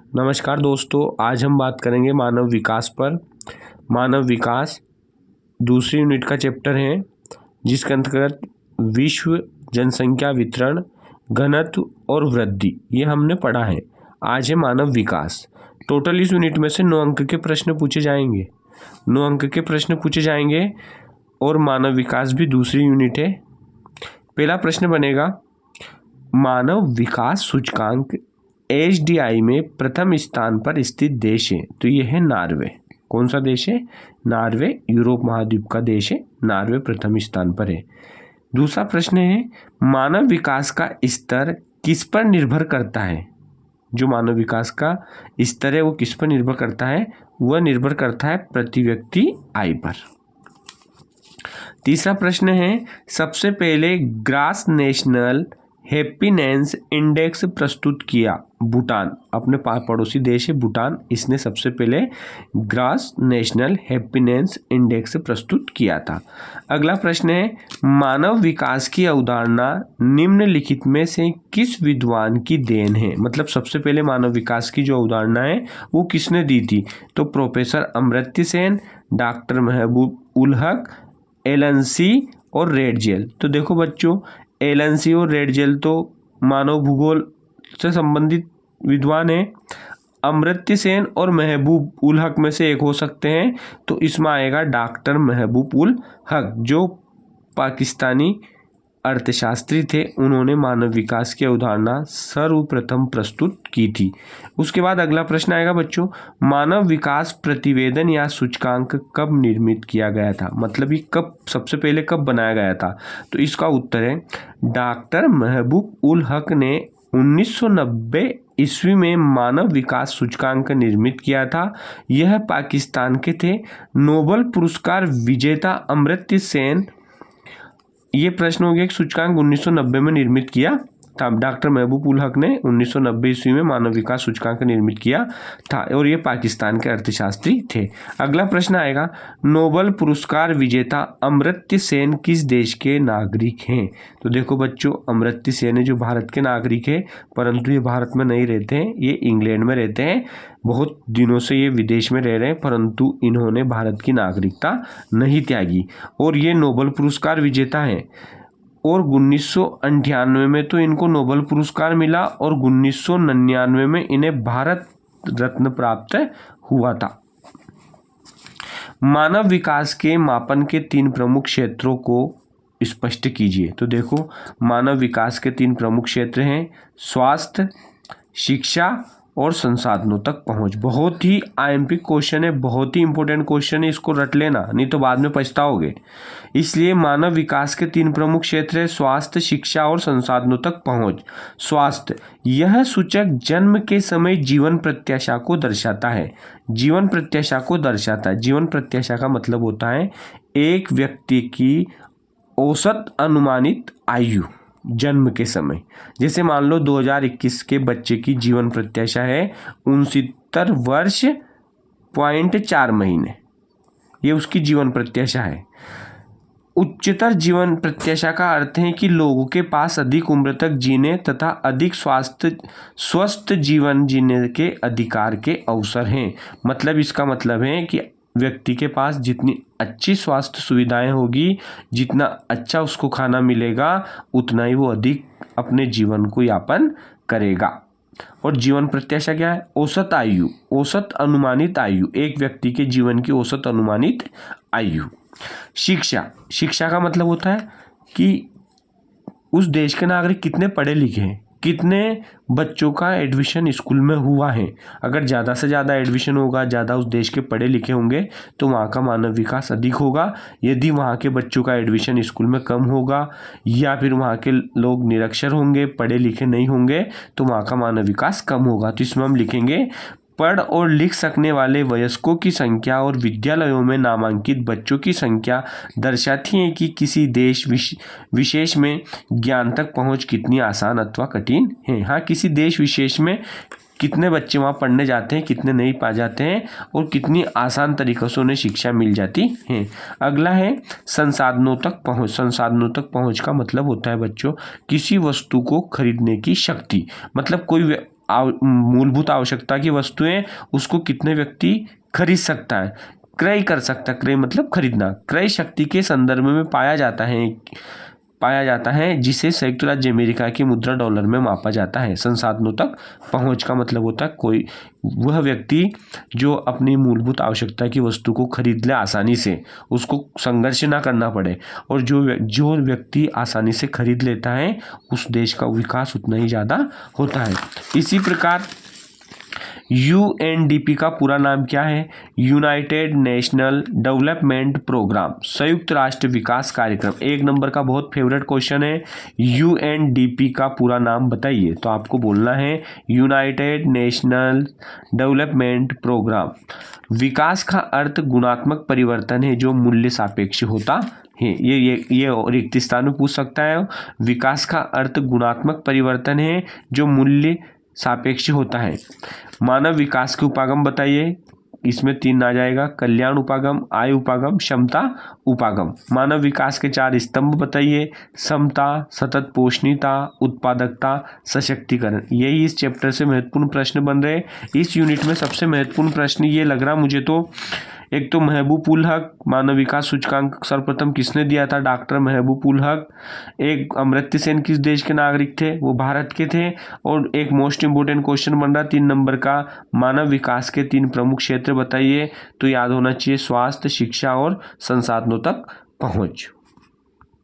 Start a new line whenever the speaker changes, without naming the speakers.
नमस्कार दोस्तों, आज हम बात करेंगे मानव विकास पर। मानव विकास दूसरी यूनिट का चैप्टर है, जिसके अंतर्गत विश्व जनसंख्या वितरण, घनत्व और वृद्धि ये हमने पढ़ा है। आज है मानव विकास। टोटल इस यूनिट में से 9 अंक के प्रश्न पूछे जाएंगे। 9 अंक के प्रश्न पूछे जाएंगे और मानव विकास भी दूसरी यूनिट है। पहला प्रश्न बनेगा, मानव विकास सूचकांक HDI में प्रथम स्थान पर स्थित देश है। तो यह है नॉर्वे। कौन सा देश है? नॉर्वे, यूरोप महाद्वीप का देश है। नॉर्वे प्रथम स्थान पर है। दूसरा प्रश्न है, मानव विकास का स्तर किस पर निर्भर करता है? जो मानव विकास का स्तर है वो किस पर निर्भर करता है? वह निर्भर करता है प्रति व्यक्ति आय पर। तीसरा प्रश्न है, सबसे पहले ग्रास नेशनल हैप्पीनेस इंडेक्स प्रस्तुत किया भूटान। अपने पड़ोसी देश है भूटान, इसने सबसे पहले ग्रास नेशनल हैप्पीनेस इंडेक्स प्रस्तुत किया था। अगला प्रश्न है, मानव विकास की अवधारणा निम्नलिखित में से किस विद्वान की देन है? मतलब सबसे पहले मानव विकास की जो अवधारणा है वो किसने दी थी? तो प्रोफेसर अमर्त्य सेन, डॉक्टर महबूब उल हक, एलन और रेडजेल। तो देखो बच्चों, एलन और रेडजेल तो मानव भूगोल से संबंधित विद्वान हैं। अमर्त्य सेन और महबूब उल हक में से एक हो सकते हैं। तो इसमें आएगा डॉक्टर महबूब उल हक, जो पाकिस्तानी अर्थशास्त्री थे। उन्होंने मानव विकास की अवधारणा सर्वप्रथम प्रस्तुत की थी। उसके बाद अगला प्रश्न आएगा बच्चों, मानव विकास प्रतिवेदन या सूचकांक कब निर्मित किया गया था? मतलब ये कब, सबसे पहले कब बनाया गया था? तो इसका उत्तर है, डॉक्टर महबूब उल हक ने 1990 ईस्वी में मानव विकास सूचकांक निर्मित किया था। यह पाकिस्तान के थे। नोबेल पुरस्कार विजेता अमर्त्य सेन, ये प्रश्न हो गया कि सूचकांक 1990 में निर्मित किया था। डॉक्टर महबूब उल हक ने 1990 ईस्वी में मानव विकास सूचकांक निर्मित किया था और ये पाकिस्तान के अर्थशास्त्री थे। अगला प्रश्न आएगा, नोबेल पुरस्कार विजेता अमर्त्य सेन किस देश के नागरिक हैं? तो देखो बच्चों, अमर्त्य सेन जो भारत के नागरिक है, परंतु ये भारत में नहीं रहते हैं, ये इंग्लैंड में रहते हैं। बहुत दिनों से ये विदेश में रह रहे हैं, परंतु इन्होंने भारत की नागरिकता नहीं त्यागी और ये नोबेल पुरस्कार विजेता हैं। और 1998 में तो इनको नोबेल पुरस्कार मिला और 1999 में इन्हें भारत रत्न प्राप्त हुआ था। मानव विकास के मापन के 3 प्रमुख क्षेत्रों को स्पष्ट कीजिए। तो देखो, मानव विकास के 3 प्रमुख क्षेत्र हैं, स्वास्थ्य, शिक्षा और संसाधनों तक पहुंच। बहुत ही IMP क्वेश्चन है, बहुत ही इंपॉर्टेंट क्वेश्चन है, इसको रट लेना, नहीं तो बाद में पछताओगे। इसलिए मानव विकास के 3 प्रमुख क्षेत्र है, स्वास्थ्य, शिक्षा और संसाधनों तक पहुंच। स्वास्थ्य, यह सूचक जन्म के समय जीवन प्रत्याशा को दर्शाता है। जीवन प्रत्याशा को दर्शाता है। जीवन प्रत्याशा का मतलब होता है एक व्यक्ति की औसत अनुमानित आयु जन्म के समय। जैसे मान लो 2021 के बच्चे की जीवन प्रत्याशा है 69 वर्ष 4 महीने, ये उसकी जीवन प्रत्याशा है। उच्चतर जीवन प्रत्याशा का अर्थ है कि लोगों के पास अधिक उम्र तक जीने तथा अधिक स्वस्थ जीवन जीने के अधिकार के अवसर हैं। मतलब इसका मतलब है कि व्यक्ति के पास जितनी अच्छी स्वास्थ्य सुविधाएं होगी, जितना अच्छा उसको खाना मिलेगा, उतना ही वो अधिक अपने जीवन को यापन करेगा। और जीवन प्रत्याशा क्या है? औसत आयु, औसत अनुमानित आयु, एक व्यक्ति के जीवन की औसत अनुमानित आयु। शिक्षा, शिक्षा का मतलब होता है कि उस देश के नागरिक कितने पढ़े लिखे हैं, कितने बच्चों का एडमिशन स्कूल में हुआ है। अगर ज़्यादा से ज़्यादा एडमिशन होगा, ज़्यादा उस देश के पढ़े लिखे होंगे, तो वहाँ का मानव विकास अधिक होगा। यदि वहाँ के बच्चों का एडमिशन स्कूल में कम होगा या फिर वहाँ के लोग निरक्षर होंगे, पढ़े लिखे नहीं होंगे, तो वहाँ का मानव विकास कम होगा। तो इसमें हम लिखेंगे, पढ़ और लिख सकने वाले वयस्कों की संख्या और विद्यालयों में नामांकित बच्चों की संख्या दर्शाती है कि किसी देश विशेष में ज्ञान तक पहुंच कितनी आसान अथवा कठिन है। हाँ, किसी देश विशेष में कितने बच्चे वहाँ पढ़ने जाते हैं, कितने नहीं पा जाते हैं और कितनी आसान तरीक़ों से उन्हें शिक्षा मिल जाती है। अगला है संसाधनों तक पहुँच। संसाधनों तक पहुँच का मतलब होता है बच्चों किसी वस्तु को खरीदने की शक्ति। मतलब कोई मूलभूत आवश्यकता की वस्तुएं उसको कितने व्यक्ति खरीद सकता है, क्रय कर सकता है, क्रय मतलब खरीदना, क्रय शक्ति के संदर्भ में पाया जाता है जिसे संयुक्त राज्य अमेरिका की मुद्रा डॉलर में मापा जाता है। संसाधनों तक पहुंच का मतलब होता है कोई वह व्यक्ति जो अपनी मूलभूत आवश्यकता की वस्तु को खरीद ले आसानी से, उसको संघर्ष ना करना पड़े, और जो व्यक्ति आसानी से खरीद लेता है उस देश का विकास उतना ही ज़्यादा होता है। इसी प्रकार यूएनडीपी का पूरा नाम क्या है? यूनाइटेड नेशनल डेवलपमेंट प्रोग्राम, संयुक्त राष्ट्र विकास कार्यक्रम। 1 नंबर का बहुत फेवरेट क्वेश्चन है, यूएनडीपी का पूरा नाम बताइए। तो आपको बोलना है यूनाइटेड नेशनल डेवलपमेंट प्रोग्राम। विकास का अर्थ गुणात्मक परिवर्तन है जो मूल्य सापेक्ष होता है। ये रिक्त स्थान में पूछ सकता है। विकास का अर्थ गुणात्मक परिवर्तन है जो मूल्य सापेक्ष होता है। मानव विकास के उपागम बताइए। इसमें 3 आ जाएगा, कल्याण उपागम, आय उपागम, क्षमता उपागम। मानव विकास के 4 स्तंभ बताइए। समता, सतत पोषणीयता, उत्पादकता, सशक्तिकरण। यही इस चैप्टर से महत्वपूर्ण प्रश्न बन रहे। इस यूनिट में सबसे महत्वपूर्ण प्रश्न ये लग रहा मुझे तो, एक तो महबूब उल हक, मानव विकास सूचकांक सर्वप्रथम किसने दिया था? डॉक्टर महबूब उल हक। एक अमर्त्य सेन किस देश के नागरिक थे? वो भारत के थे। और एक मोस्ट इंपोर्टेंट क्वेश्चन बन रहा 3 नंबर का, मानव विकास के 3 प्रमुख क्षेत्र बताइए। तो याद होना चाहिए स्वास्थ्य, शिक्षा और संसाधनों तक पहुंच।